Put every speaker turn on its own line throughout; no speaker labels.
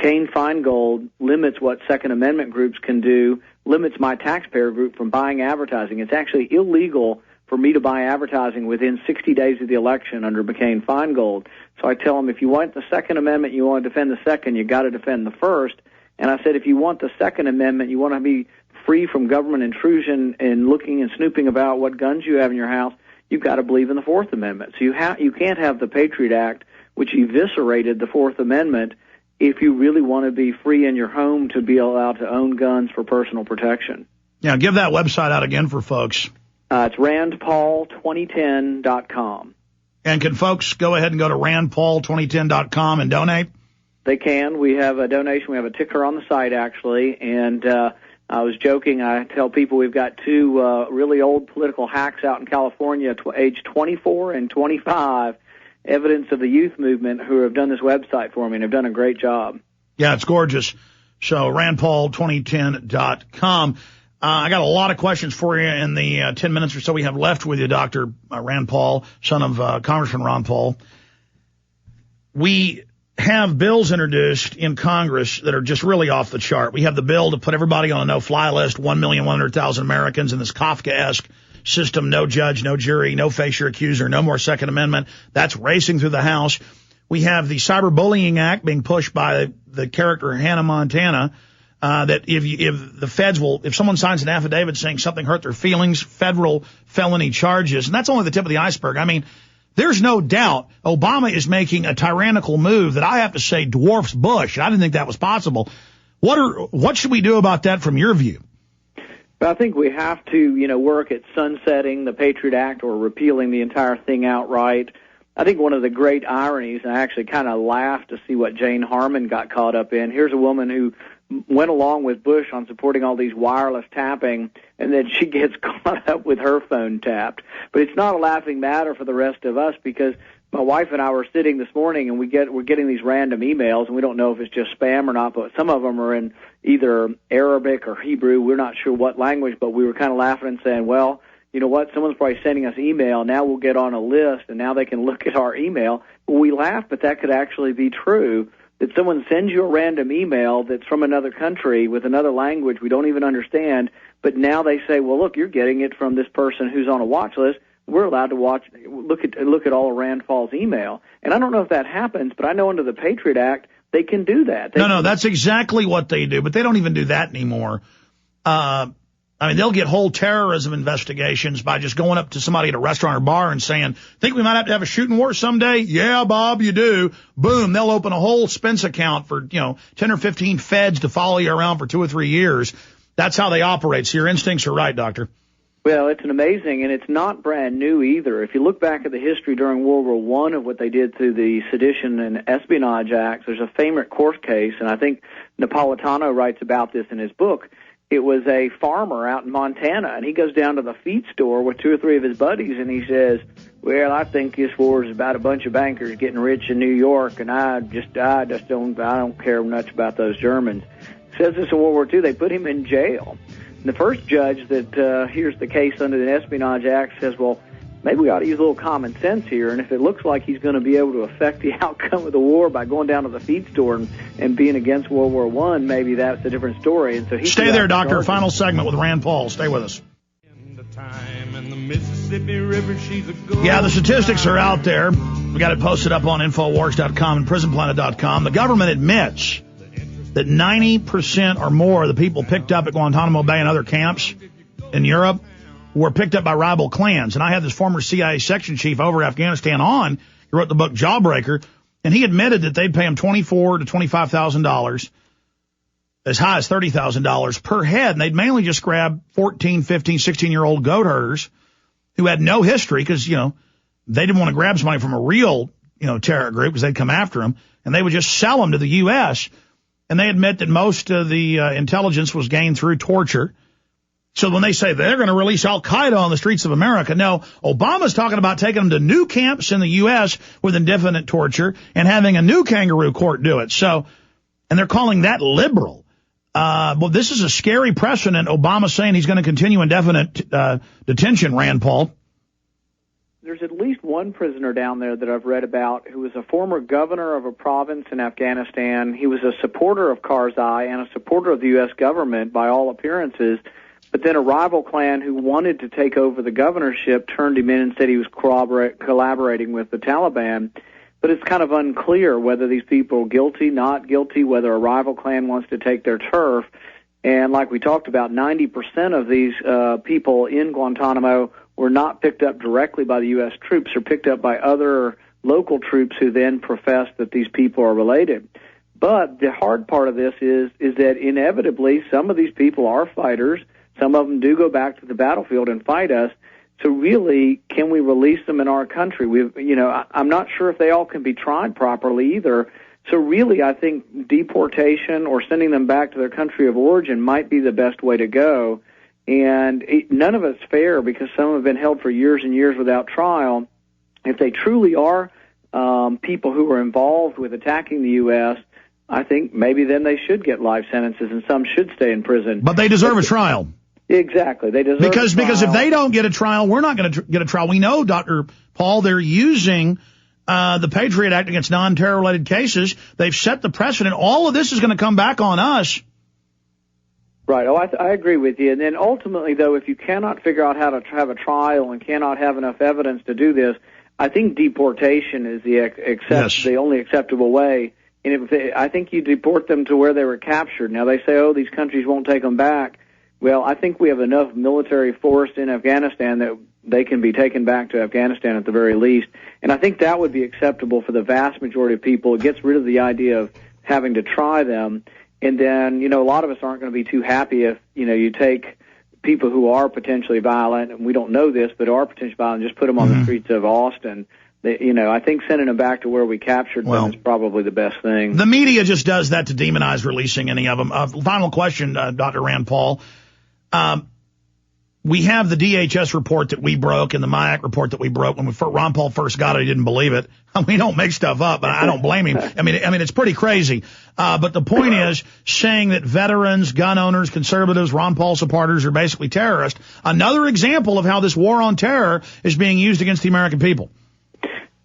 McCain-Feingold limits what Second Amendment groups can do, limits my taxpayer group from buying advertising. It's actually illegal for me to buy advertising within 60 days of the election under McCain-Feingold. So I tell them, if you want the Second Amendment, you want to defend the second, you got to defend the first. And I said, if you want the Second Amendment, you want to be free from government intrusion and looking and snooping about what guns you have in your house, you've got to believe in the Fourth Amendment. So you can't have the Patriot Act, which eviscerated the Fourth Amendment, if you really want to be free in your home to be allowed to own guns for personal protection.
Yeah, give that website out again for folks.
It's randpaul2010.com.
And can folks go ahead and go to randpaul2010.com and donate?
They can. We have a donation. We have a ticker on the site, actually. And I was joking. I tell people we've got two really old political hacks out in California, age 24 and 25, evidence of the youth movement, who have done this website for me and have done a great job.
Yeah, it's gorgeous. So randpaul2010.com. I got a lot of questions for you in the 10 minutes or so we have left with you, Dr. Rand Paul, son of Congressman Ron Paul. We have bills introduced in Congress that are just really off the chart. We have the bill to put everybody on a no-fly list, 1,100,000 Americans in this Kafkaesque system, no judge, no jury, no face your accuser, no more Second Amendment. That's racing through the House. We have the Cyberbullying Act being pushed by the character Hannah Montana, that if the feds if someone signs an affidavit saying something hurt their feelings, federal felony charges, and that's only the tip of the iceberg. I mean, there's no doubt Obama is making a tyrannical move that I have to say dwarfs Bush. I didn't think that was possible. What should we do about that from your view?
I think we have to, work at sunsetting the Patriot Act or repealing the entire thing outright. I think one of the great ironies, and I actually kind of laughed to see what Jane Harman got caught up in. Here's a woman who went along with Bush on supporting all these wireless tapping, and then she gets caught up with her phone tapped. But it's not a laughing matter for the rest of us, because my wife and I were sitting this morning, and we're getting these random emails, and we don't know if it's just spam or not, but some of them are in either Arabic or Hebrew. We're not sure what language, but we were kind of laughing and saying, well, you know what, someone's probably sending us email. Now we'll get on a list, and now they can look at our email. Well, we laugh, but that could actually be true, that someone sends you a random email that's from another country with another language we don't even understand, but now they say, well, look, you're getting it from this person who's on a watch list. We're allowed to look at all of Rand Paul's email. And I don't know if that happens, but I know under the Patriot Act, they can do that.
No, that's exactly what they do, but they don't even do that anymore. They'll get whole terrorism investigations by just going up to somebody at a restaurant or bar and saying, think we might have to have a shooting war someday? Yeah, Bob, you do. Boom, they'll open a whole Spence account for, 10 or 15 feds to follow you around for 2 or 3 years. That's how they operate. So your instincts are right, Doctor.
Well, it's amazing, and it's not brand new either. If you look back at the history during World War I of what they did through the Sedition and Espionage Acts, there's a famous court case, and I think Napolitano writes about this in his book. It was a farmer out in Montana, and he goes down to the feed store with 2 or 3 of his buddies, and he says, well, I think this war is about a bunch of bankers getting rich in New York, and I don't care much about those Germans. Says this in World War II. They put him in jail. And the first judge that hears the case under the Espionage Act says, well, maybe we ought to use a little common sense here, and if it looks like he's going to be able to affect the outcome of the war by going down to the feed store and being against World War I, maybe that's a different story. And so he
Stay there, Doctor. Final segment with Rand Paul. Stay with us. Yeah, the statistics are out there. We got it posted up on Infowars.com and PrisonPlanet.com. The government admits that 90% or more of the people picked up at Guantanamo Bay and other camps in Europe were picked up by rival clans. And I had this former CIA section chief over Afghanistan on. He wrote the book Jawbreaker, and he admitted that they'd pay him $24,000 to $25,000, as high as $30,000 per head. And they'd mainly just grab 14, 15, 16-year-old goat herders who had no history because, they didn't want to grab somebody from a real, terror group because they'd come after them. And they would just sell them to the U.S., and they admit that most of the intelligence was gained through torture. So when they say they're going to release Al-Qaeda on the streets of America, no, Obama's talking about taking them to new camps in the U.S. with indefinite torture and having a new kangaroo court do it. So, and they're calling that liberal. Well, this is a scary precedent. Obama's saying he's going to continue indefinite detention, Rand Paul.
there's at least one prisoner down there that I've read about who was a former governor of a province in Afghanistan. He was a supporter of Karzai and a supporter of the U.S. government by all appearances, but then a rival clan who wanted to take over the governorship turned him in and said he was collaborating with the Taliban. But it's kind of unclear whether these people are guilty, not guilty, whether a rival clan wants to take their turf. And like we talked about, 90% of these people in Guantanamo were not picked up directly by the U.S. troops or picked up by other local troops who then profess that these people are related. But the hard part of this is that inevitably some of these people are fighters. Some of them do go back to the battlefield and fight us. So really, can we release them in our country? I'm not sure if they all can be tried properly either. So really, I think deportation or sending them back to their country of origin might be the best way to go. And none of it's fair because some have been held for years and years without trial. If they truly are people who are involved with attacking the U.S., I think maybe then they should get life sentences and some should stay in prison.
But they deserve a trial.
Exactly. They deserve
because
a trial.
Because if they don't get a trial, we're not going to get a trial. We know, Dr. Paul, they're using the Patriot Act against non-terror-related cases. They've set the precedent. All of this is going to come back on us.
Right. Oh, I agree with you. And then ultimately, though, if you cannot figure out how to have a trial and cannot have enough evidence to do this, I think deportation is the only acceptable way. And I think you deport them to where they were captured. Now, they say, these countries won't take them back. Well, I think we have enough military force in Afghanistan that they can be taken back to Afghanistan at the very least. And I think that would be acceptable for the vast majority of people. It gets rid of the idea of having to try them. And then, a lot of us aren't going to be too happy if, you take people who are potentially violent, and we don't know this, but are potentially violent, just put them on the streets of Austin. I think sending them back to where we captured them is probably the best thing.
The media just does that to demonize releasing any of them. Final question, Dr. Rand Paul. We have the DHS report that we broke and the MIAC report that we broke. When Ron Paul first got it, he didn't believe it. We don't make stuff up, but I don't blame him. I mean, it's pretty crazy. But the point is saying that veterans, gun owners, conservatives, Ron Paul supporters are basically terrorists. Another example of how this war on terror is being used against the American people.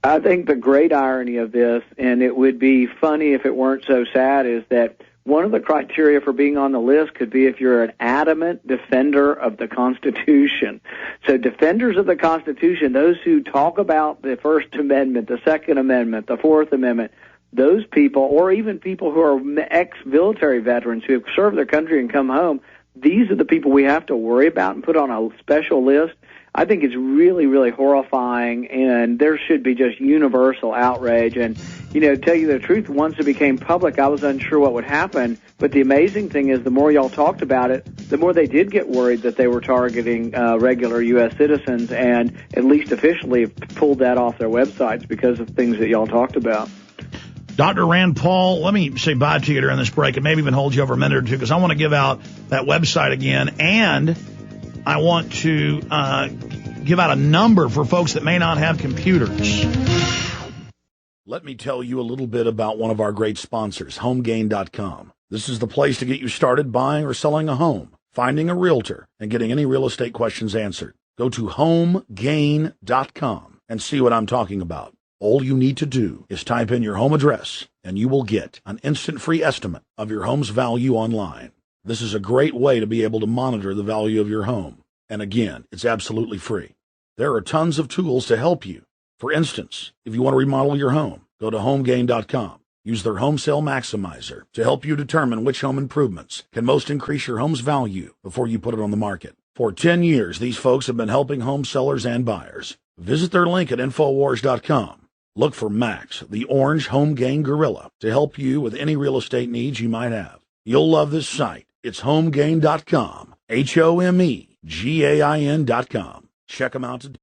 I think the great irony of this, and it would be funny if it weren't so sad, is that one of the criteria for being on the list could be if you're an adamant defender of the Constitution. So defenders of the Constitution, those who talk about the First Amendment, the Second Amendment, the Fourth Amendment, those people, or even people who are ex-military veterans who have served their country and come home, these are the people we have to worry about and put on a special list. I think it's really, really horrifying, and there should be just universal outrage. And, tell you the truth, once it became public, I was unsure what would happen. But the amazing thing is the more y'all talked about it, the more they did get worried that they were targeting regular U.S. citizens, and at least officially pulled that off their websites because of things that y'all talked about.
Dr. Rand Paul, let me say bye to you during this break and maybe even hold you over a minute or two because I want to give out that website again, and I want to give out a number for folks that may not have computers. Let me tell you a little bit about one of our great sponsors, HomeGain.com. This is the place to get you started buying or selling a home, finding a realtor, and getting any real estate questions answered. Go to HomeGain.com and see what I'm talking about. All you need to do is type in your home address, and you will get an instant free estimate of your home's value online. This is a great way to be able to monitor the value of your home. And again, it's absolutely free. There are tons of tools to help you. For instance, if you want to remodel your home, go to HomeGain.com. Use their Home Sale Maximizer to help you determine which home improvements can most increase your home's value before you put it on the market. For 10 years, these folks have been helping home sellers and buyers. Visit their link at Infowars.com. Look for Max, the orange Home Gain Gorilla, to help you with any real estate needs you might have. You'll love this site. It's HomeGain.com, HomeGain.com. Check them out today.